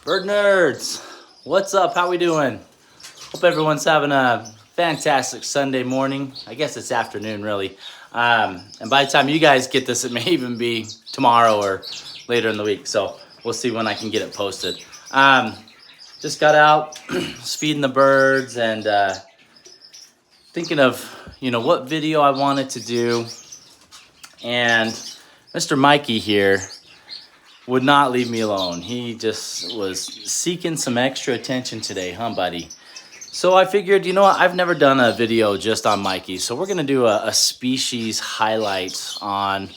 Bird nerds, what's up? How we doing? Hope everyone's having a fantastic Sunday morning. I guess it's afternoon, really. And by the time you guys get this, it may even be tomorrow or later in the week. So we'll see when I can get it posted. Just got out, feeding the birds, and thinking of what video I wanted to do. And Mr. Mikey here would not leave me alone. He just was seeking some extra attention today, huh, buddy? So I figured, you know what? I've never done a video just on Mikey. So we're going to do a species highlight on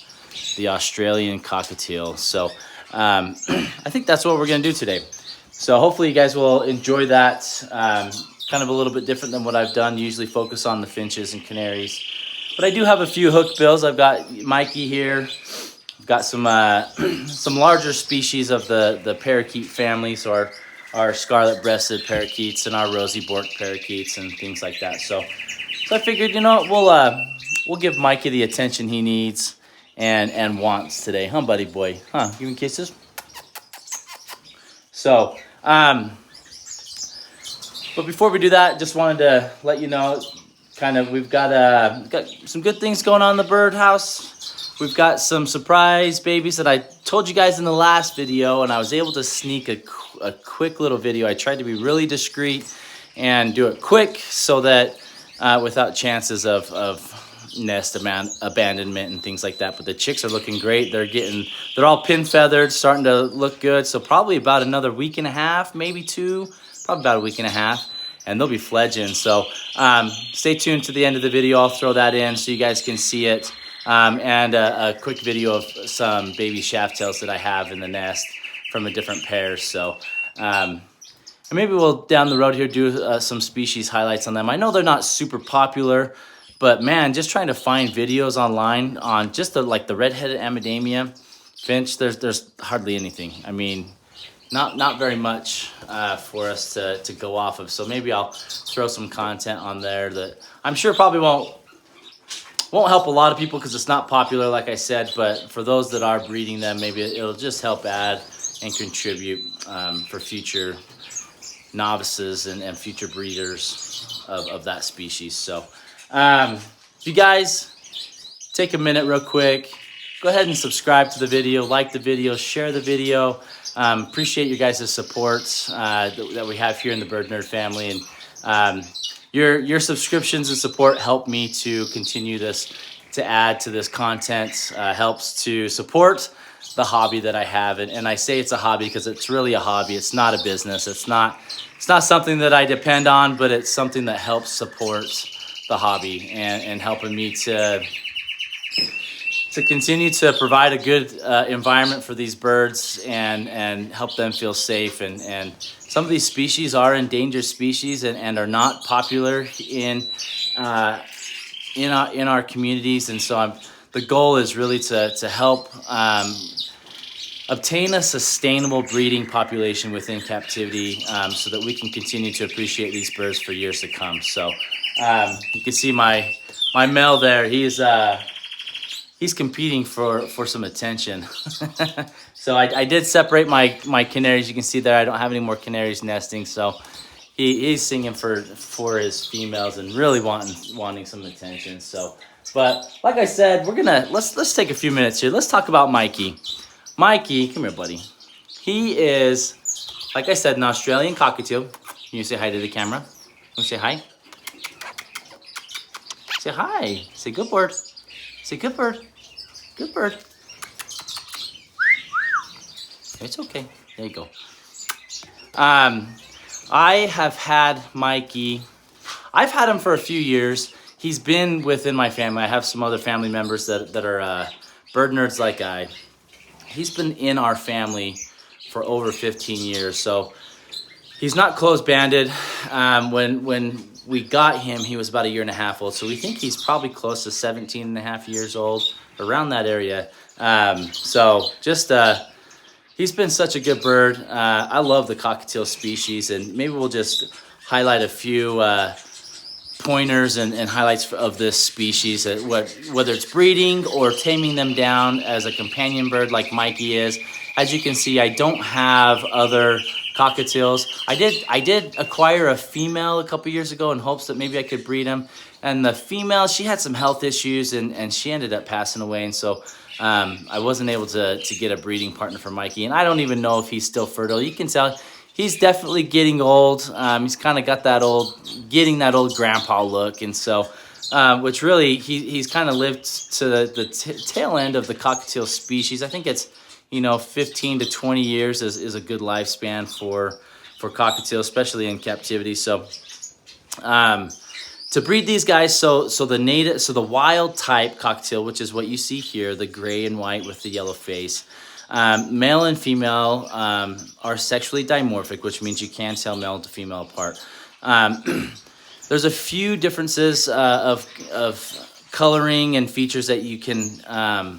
the Australian cockatiel. So I think that's what we're going to do today. So hopefully you guys will enjoy that. Kind of a little bit different than what I've done. Usually focus on the finches and canaries. But I do have a few hookbills. I've got Mikey here. I've got some larger species of the parakeet family, so our scarlet-breasted parakeets and our rosy-borked parakeets and things like that. So I figured, we'll give Mikey the attention he needs and wants today, huh, buddy boy? Huh? Give him kisses. So, but before we do that, just wanted to let you know, we've got some good things going on in the birdhouse. We've got some surprise babies that I told you guys in the last video, and I was able to sneak a quick little video. I tried to be really discreet and do it quick so that without chances of nest abandonment and things like that. But the chicks are looking great. They're all pin feathered, starting to look good. So probably about another week and a half, maybe two, probably about a week and a half. And they'll be fledging. So stay tuned to the end of the video. I'll throw that in so you guys can see it. And a quick video of some baby shaft-tails that I have in the nest from a different pair. So and maybe we'll down the road here do some species highlights on them. I know they're not super popular, but man, just trying to find videos online on just the red-headed Amadamia finch. There's hardly anything. I mean, not very much for us to go off of. So maybe I'll throw some content on there that I'm sure probably won't help a lot of people because it's not popular, like I said. But for those that are breeding them, maybe it'll just help add and contribute for future novices and future breeders of that species. So if you guys take a minute real quick, go ahead and subscribe to the video, like the video, share the video. Appreciate you guys' support that we have here in the Bird Nerd family, and your subscriptions and support help me to continue this, to add to this content, helps to support the hobby that I have. And I say it's a hobby because it's really a hobby. It's not a business. It's not something that I depend on, but it's something that helps support the hobby and helping me to continue to provide a good environment for these birds and help them feel safe. And some of these species are endangered species and are not popular in our communities. And so the goal is really to help obtain a sustainable breeding population within captivity so that we can continue to appreciate these birds for years to come. So you can see my male there. He's competing for some attention. So I did separate my canaries. You can see there I don't have any more canaries nesting. So he's singing for his females and really wanting some attention. So, but like I said, let's take a few minutes here. Let's talk about Mikey. Mikey, come here, buddy. He is, like I said, an Australian cockatiel. Can you say hi to the camera? Can you say hi? Say hi. Say good bird. Say good bird. Good bird. It's okay. There you go. I have had Mikey. I've had him for a few years. He's been within my family. I have some other family members that are bird nerds like I. He's been in our family for over 15 years. So he's not close-banded. When we got him, he was about 1.5 years old. So we think he's probably close to 17.5 years old, around that area. So just he's been such a good bird. I love the cockatiel species, and maybe we'll just highlight a few pointers and highlights of this species, whether it's breeding or taming them down as a companion bird like Mikey is. As you can see, I don't have other cockatiels. I did acquire a female a couple years ago in hopes that maybe I could breed them. And the female, she had some health issues and she ended up passing away. And so I wasn't able to get a breeding partner for Mikey. And I don't even know if he's still fertile. You can tell he's definitely getting old. He's kind of got that getting that old grandpa look. And so, which really, he's kind of lived to the tail end of the cockatiel species. I think it's, 15 to 20 years is a good lifespan for cockatiel, especially in captivity. So, to breed these guys, so the wild type cockatiel, which is what you see here, the gray and white with the yellow face, male and female are sexually dimorphic, which means you can tell male to female apart. There's a few differences of coloring and features that you can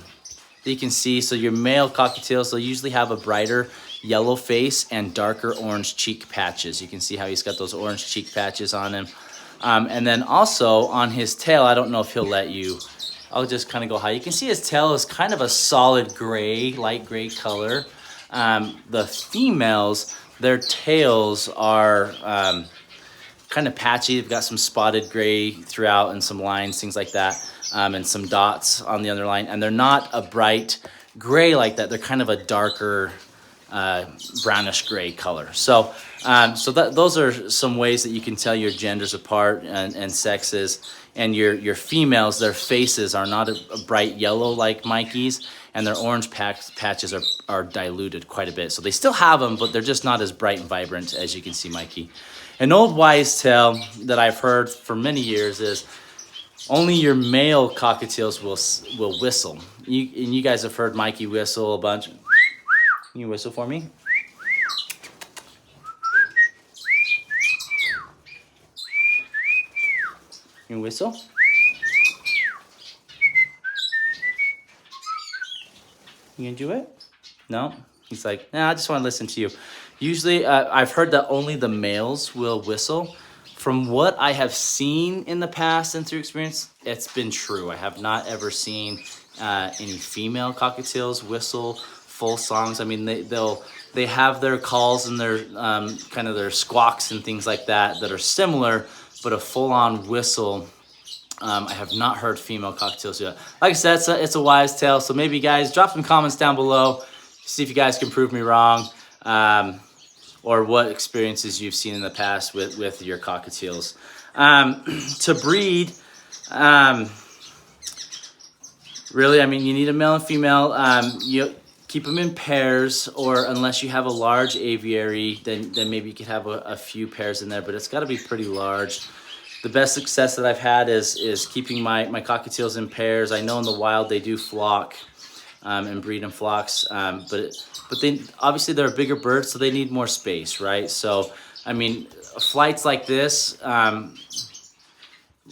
see. So your male cockatiels, they'll usually have a brighter yellow face and darker orange cheek patches. You can see how he's got those orange cheek patches on him. And then also on his tail, I don't know if he'll let you, I'll just kind of go high. You can see his tail is kind of a solid gray, light gray color. The females, their tails are kind of patchy. They've got some spotted gray throughout and some lines, things like that, and some dots on the underline. And they're not a bright gray like that. They're kind of a darker brownish gray color. So those are some ways that you can tell your genders apart and sexes. And your females, their faces are not a bright yellow like Mikey's, and their orange patches are diluted quite a bit. So they still have them, but they're just not as bright and vibrant as you can see Mikey. An old wise tale that I've heard for many years is only your male cockatiels will whistle. You guys have heard Mikey whistle a bunch. Can you whistle for me? Can you whistle? You gonna do it? No? He's like, nah, I just want to listen to you. Usually, I've heard that only the males will whistle. From what I have seen in the past and through experience, it's been true. I have not ever seen any female cockatiels whistle full songs. I mean, they have their calls and their kind of their squawks and things like that are similar, but a full-on whistle, I have not heard female cockatiels do that. Like I said, it's a wise tale. So maybe guys, drop some comments down below, see if you guys can prove me wrong, or what experiences you've seen in the past with your cockatiels. To breed, really, I mean, you need a male and female. You keep them in pairs, or unless you have a large aviary, then maybe you could have a few pairs in there, but it's got to be pretty large. The best success that I've had is keeping my cockatiels in pairs. I know in the wild they do flock and breed in flocks, but they obviously they're a bigger bird, so they need more space, right? So I mean, flights like this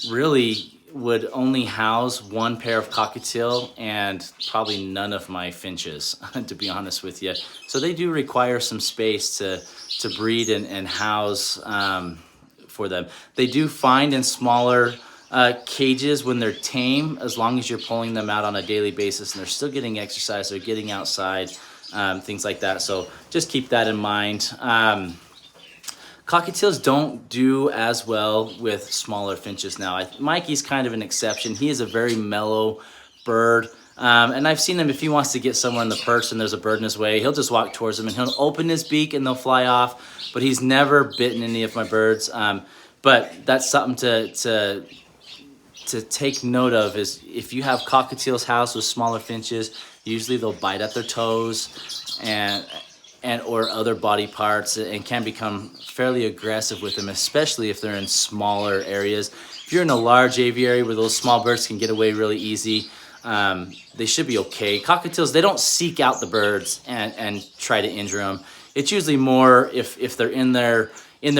really would only house one pair of cockatiel and probably none of my finches, to be honest with you. So they do require some space to breed and house for them. They do find in smaller cages when they're tame, as long as you're pulling them out on a daily basis and they're still getting exercise, they're getting outside, things like that. So just keep that in mind. Cockatiels don't do as well with smaller finches now. Mikey's kind of an exception. He is a very mellow bird. And I've seen him, if he wants to get somewhere in the perch and there's a bird in his way, he'll just walk towards them and he'll open his beak and they'll fly off. But he's never bitten any of my birds. But that's something to take note of, is if you have cockatiels housed with smaller finches, usually they'll bite at their toes and or other body parts, and can become fairly aggressive with them, especially if they're in smaller areas. If you're in a large aviary where those small birds can get away really easy, they should be okay. Cockatiels, they don't seek out the birds and try to injure them. It's usually more if they're in their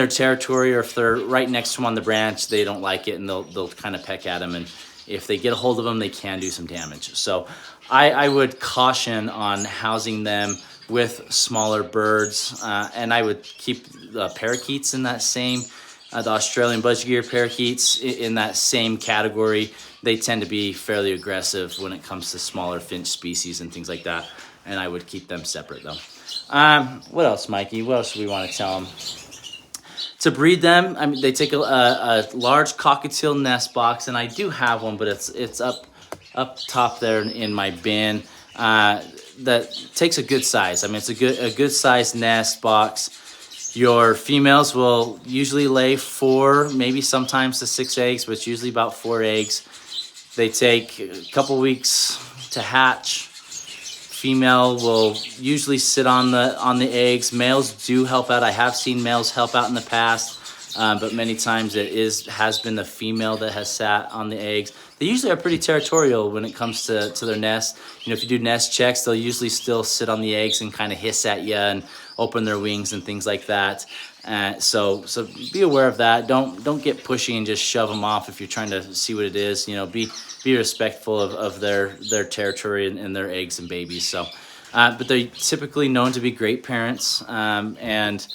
territory, or if they're right next to them on the branch, they don't like it and they'll kind of peck at them, and if they get a hold of them, they can do some damage. So I would caution on housing them with smaller birds, and I would keep the parakeets in that same, the Australian budgeteer parakeets in that same category. They tend to be fairly aggressive when it comes to smaller finch species and things like that, and I would keep them separate though. What else, Mikey? What else do we want to tell them? To breed them, I mean, they take a large cockatiel nest box, and I do have one, but it's up top there in my bin. That takes a good size. I mean, it's a good size nest box. Your females will usually lay 4, maybe sometimes to 6 eggs, but it's usually about 4 eggs. They take a couple weeks to hatch. Female will usually sit on the eggs. Males do help out. I have seen males help out in the past, but many times it has been the female that has sat on the eggs. They usually are pretty territorial when it comes to their nest. You know, if you do nest checks, they'll usually still sit on the eggs and kind of hiss at you and open their wings and things like that. So be aware of that. Don't get pushy and just shove them off if you're trying to see what it is. You know, be respectful of their territory and their eggs and babies. So, but they're typically known to be great parents and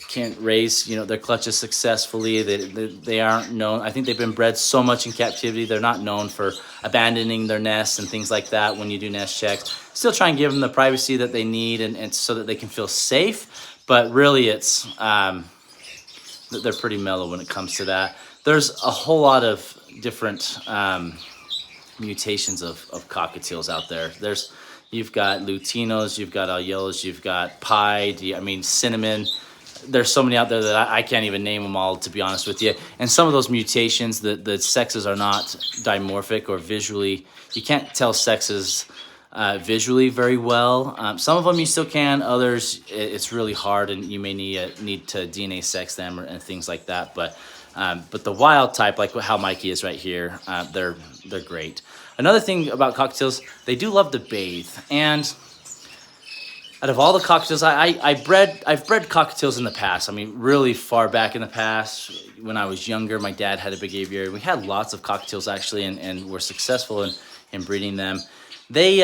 can raise, you know, their clutches successfully. They aren't known. I think they've been bred so much in captivity. They're not known for abandoning their nests and things like that when you do nest checks. Still try and give them the privacy that they need and so that they can feel safe. But really, it's they're pretty mellow when it comes to that. There's a whole lot of different mutations of cockatiels out there. You've got Lutinos, you've got Aiellos, you've got Pied, I mean cinnamon. There's so many out there that I can't even name them all, to be honest with you. And some of those mutations, the sexes are not dimorphic or visually. You can't tell sexes visually very well. Some of them you still can. Others, it's really hard, and you may need to DNA sex them and things like that. But the wild type, like how Mikey is right here, they're great. Another thing about cockatiels, they do love to bathe. And out of all the cockatiels, I've bred cockatiels in the past. I mean, really far back in the past, when I was younger, my dad had a big aviary. We had lots of cockatiels actually, and were successful in breeding them. They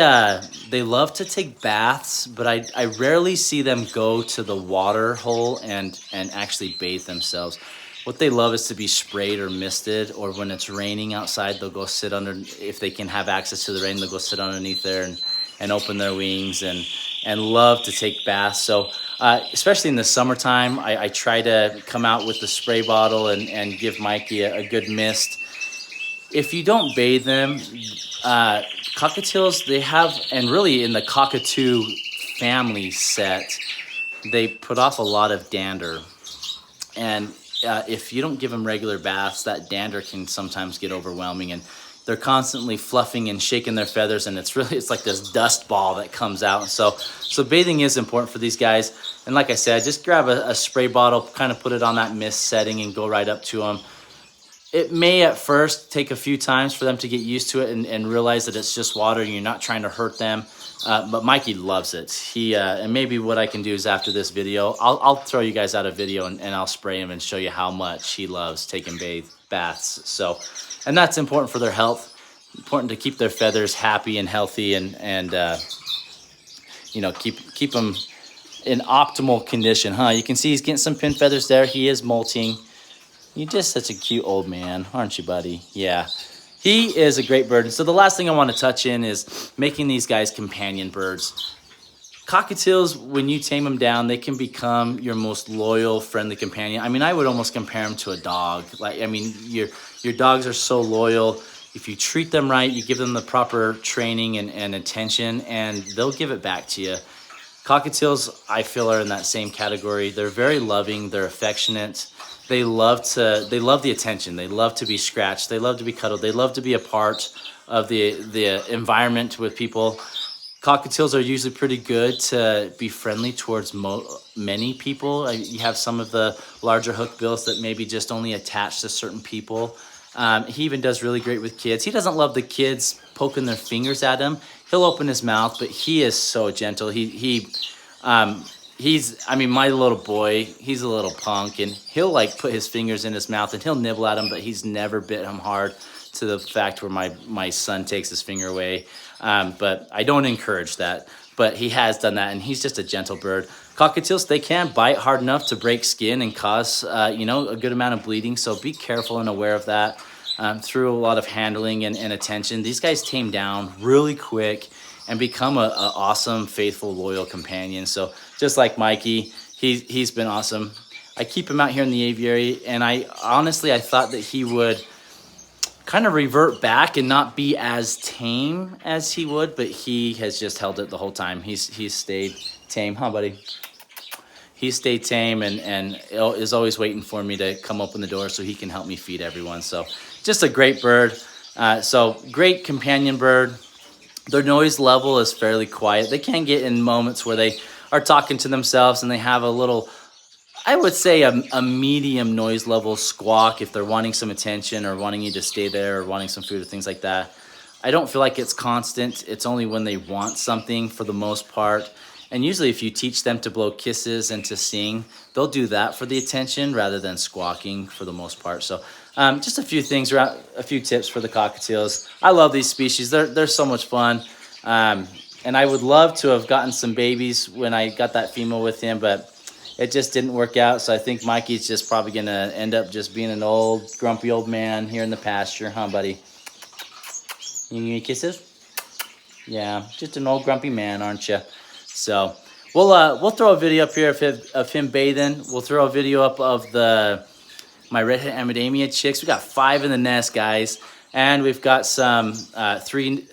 love to take baths, but I rarely see them go to the water hole and actually bathe themselves. What they love is to be sprayed or misted, or when it's raining outside, they'll go sit under, if they can have access to the rain, they'll go sit underneath there and open their wings and love to take baths. So especially in the summertime, I try to come out with the spray bottle and give Mikey a good mist. If you don't bathe them, cockatiels, they have, and really in the cockatoo family set, they put off a lot of dander. And if you don't give them regular baths, that dander can sometimes get overwhelming, and they're constantly fluffing and shaking their feathers, and it's like this dust ball that comes out. So bathing is important for these guys. And like I said, just grab a spray bottle, kind of put it on that mist setting and go right up to them. It may at first take a few times for them to get used to it and realize that it's just water and you're not trying to hurt them. But Mikey loves it. And maybe what I can do is after this video, I'll throw you guys out a video and I'll spray him and show you how much he loves taking baths. So, and that's important for their health. Important to keep their feathers happy and healthy and you know, keep them in optimal condition. You can see he's getting some pin feathers there. He is molting. You're just such a cute old man, aren't you, buddy? Yeah. He is a great bird. And so the last thing I want to touch in is making these guys companion birds. Cockatiels, when you tame them down, they can become your most loyal, friendly companion. I mean, I would almost compare them to a dog. Like, I mean, your dogs are so loyal. If you treat them right, you give them the proper training and attention, and they'll give it back to you. Cockatiels, I feel, are in that same category. They're very loving. They're affectionate. They love the attention. They love to be scratched. They love to be cuddled. They love to be a part of the environment with people. Cockatiels are usually pretty good to be friendly towards many people. You have some of the larger hookbills that maybe just only attach to certain people. He even does really great with kids. He doesn't love the kids poking their fingers at him. He'll open his mouth, but he is so gentle. I mean, my little boy, he's a little punk, and he'll like put his fingers in his mouth and he'll nibble at him, but he's never bit him hard, to the fact where my son takes his finger away. But I don't encourage that, but he has done that, and he's just a gentle bird. Cockatiels, they can bite hard enough to break skin and cause, you know, a good amount of bleeding. So be careful and aware of that. Through a lot of handling and attention, these guys tame down really quick and become a awesome, faithful, loyal companion. So just like Mikey. He's been awesome. I keep him out here in the aviary, and I honestly thought that he would kind of revert back and not be as tame as he would, but he has just held it the whole time. He's stayed tame, huh, buddy? He stayed tame and is always waiting for me to come open the door so he can help me feed everyone. So just a great bird. So great companion bird. Their noise level is fairly quiet. They can get in moments where they are talking to themselves and they have a little, I would say a medium noise level squawk if they're wanting some attention or wanting you to stay there or wanting some food or things like that. I don't feel like it's constant. It's only when they want something for the most part. And usually if you teach them to blow kisses and to sing, they'll do that for the attention rather than squawking for the most part. So just a few things, a few tips for the cockatiels. I love these species. They're so much fun. And I would love to have gotten some babies when I got that female with him, but it just didn't work out. So I think Mikey's just probably going to end up just being an old, grumpy old man here in the pasture. Huh, buddy? You need kisses? Yeah, just an old grumpy man, aren't you? So we'll throw a video up here of him bathing. We'll throw a video up of my redhead Amadamia chicks. We got 5 in the nest, guys, and we've got some 3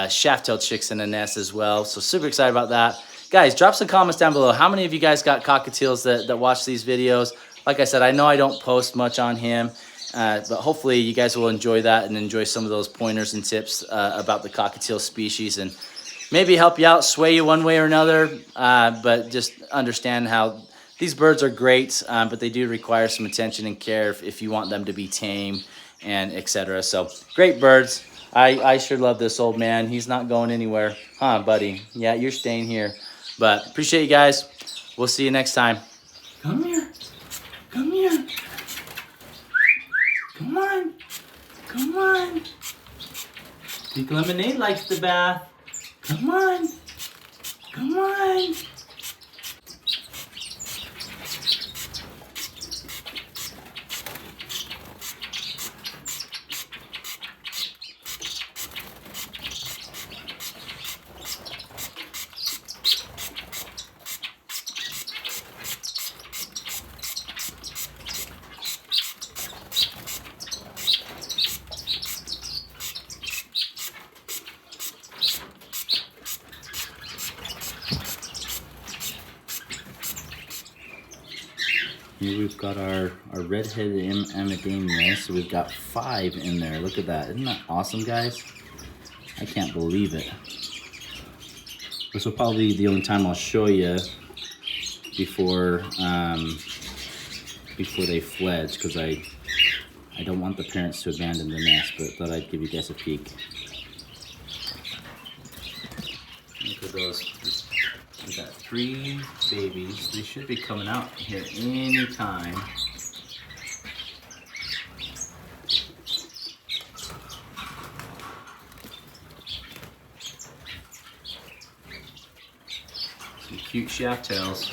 shaft-tailed chicks in the nest as well. So super excited about that, guys. Drop some comments down below. How many of you guys got cockatiels that watch these videos? Like I said, I know I don't post much on him, but hopefully you guys will enjoy that and enjoy some of those pointers and tips about the cockatiel species, and maybe help you out, sway you one way or another, but just understand how these birds are great, but they do require some attention and care if you want them to be tame and etc. So great birds. I sure love this old man. He's not going anywhere. Huh, buddy? Yeah, you're staying here. But appreciate you guys. We'll see you next time. Come here. Come here. Come on. Come on. Pink Lemonade likes the bath. Come on. Come on. Here we've got our red-headed Amadamia, so we've got 5 in there. Look at that. Isn't that awesome, guys? I can't believe it. This will probably be the only time I'll show you before they fledge, because I don't want the parents to abandon the nest, but thought I'd give you guys a peek. Look at those. We got 3 babies. They should be coming out here any time. Some cute shaft tails.